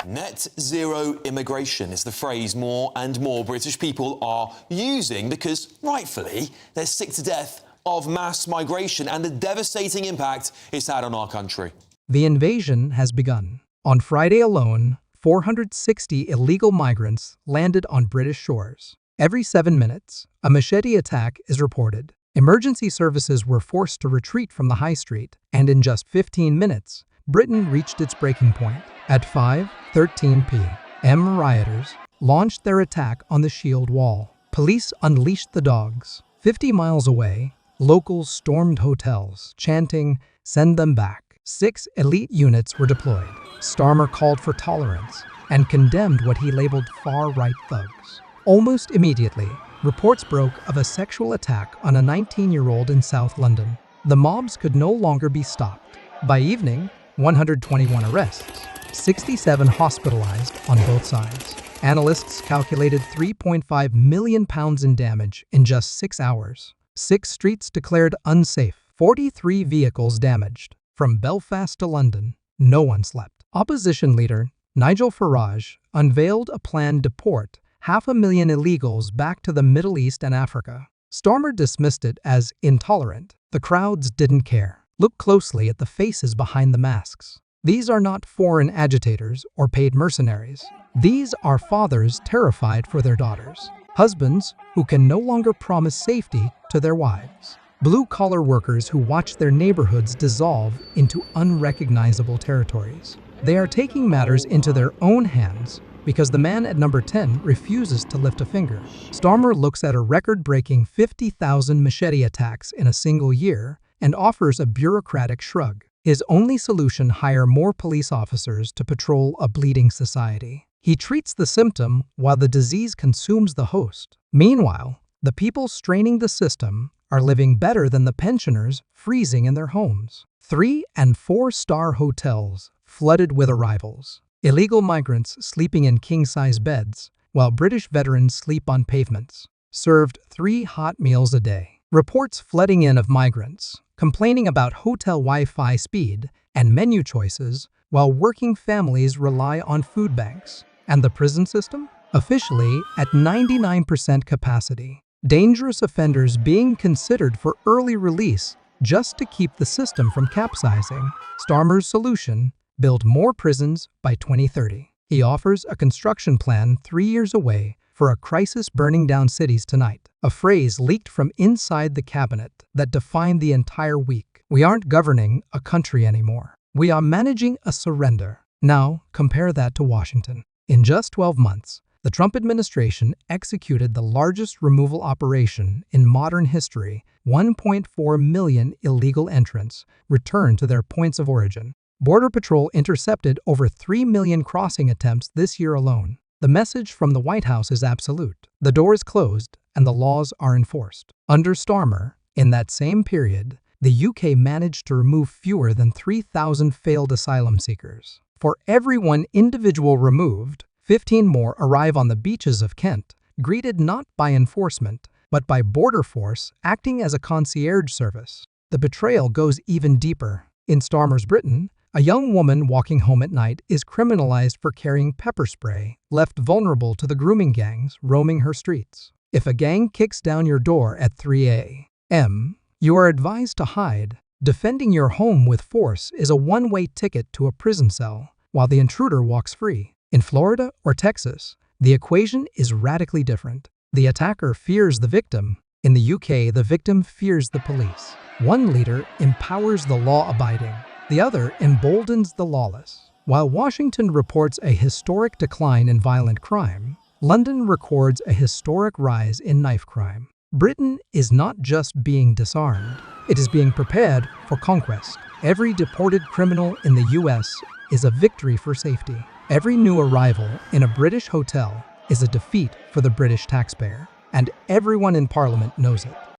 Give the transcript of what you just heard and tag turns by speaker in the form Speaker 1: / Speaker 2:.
Speaker 1: Net zero immigration is the phrase more and more British people are using because, rightfully, they're sick to death of mass migration and the devastating impact it's had on our country.
Speaker 2: The invasion has begun. On Friday alone, 460 illegal migrants landed on British shores. Every 7 minutes, a machete attack is reported. Emergency services were forced to retreat from the high street, and in just 15 minutes, Britain reached its breaking point. At 5:13 p.m., rioters launched their attack on the Shield Wall. Police unleashed the dogs. 50 miles away, locals stormed hotels, chanting, "Send them back." 6 elite units were deployed. Starmer called for tolerance and condemned what he labeled far-right thugs. Almost immediately, reports broke of a sexual attack on a 19-year-old in South London. The mobs could no longer be stopped. By evening, 121 arrests, 67 hospitalized on both sides. Analysts calculated £3.5 million in damage in just 6 hours. 6 streets declared unsafe, 43 vehicles damaged. From Belfast to London, no one slept. Opposition leader Nigel Farage unveiled a plan to deport 500,000 illegals back to the Middle East and Africa. Starmer dismissed it as intolerant. The crowds didn't care. Look closely at the faces behind the masks. These are not foreign agitators or paid mercenaries. These are fathers terrified for their daughters, husbands who can no longer promise safety to their wives, blue-collar workers who watch their neighborhoods dissolve into unrecognizable territories. They are taking matters into their own hands because the man at number 10 refuses to lift a finger. Starmer looks at a record-breaking 50,000 machete attacks in a single year and offers a bureaucratic shrug. His only solution: hire more police officers to patrol a bleeding society. He treats the symptom while the disease consumes the host. Meanwhile, the people straining the system are living better than the pensioners freezing in their homes. 3- and 4-star hotels flooded with arrivals. Illegal migrants sleeping in king-size beds, while British veterans sleep on pavements. Served 3 hot meals a day. Reports flooding in of migrants complaining about hotel Wi-Fi speed and menu choices, while working families rely on food banks. And the prison system? Officially at 99% capacity. Dangerous offenders being considered for early release just to keep the system from capsizing. Starmer's solution: build more prisons by 2030. He offers a construction plan 3 years away for a crisis burning down cities tonight. A phrase leaked from inside the cabinet that defined the entire week. We aren't governing a country anymore. We are managing a surrender. Now, compare that to Washington. In just 12 months, the Trump administration executed the largest removal operation in modern history. 1.4 million illegal entrants returned to their points of origin. Border Patrol intercepted over 3 million crossing attempts this year alone. The message from the White House is absolute. The door is closed and the laws are enforced. Under Starmer, in that same period, the UK managed to remove fewer than 3,000 failed asylum seekers. For every 1 individual removed, 15 more arrive on the beaches of Kent, greeted not by enforcement, but by Border Force acting as a concierge service. The betrayal goes even deeper. In Starmer's Britain, a young woman walking home at night is criminalized for carrying pepper spray, left vulnerable to the grooming gangs roaming her streets. If a gang kicks down your door at 3 a.m., you are advised to hide. Defending your home with force is a one-way ticket to a prison cell, while the intruder walks free. In Florida or Texas, the equation is radically different. The attacker fears the victim. In the UK, the victim fears the police. One leader empowers the law-abiding. The other emboldens the lawless. While Washington reports a historic decline in violent crime, London records a historic rise in knife crime. Britain is not just being disarmed, it is being prepared for conquest. Every deported criminal in the US is a victory for safety. Every new arrival in a British hotel is a defeat for the British taxpayer, and everyone in Parliament knows it.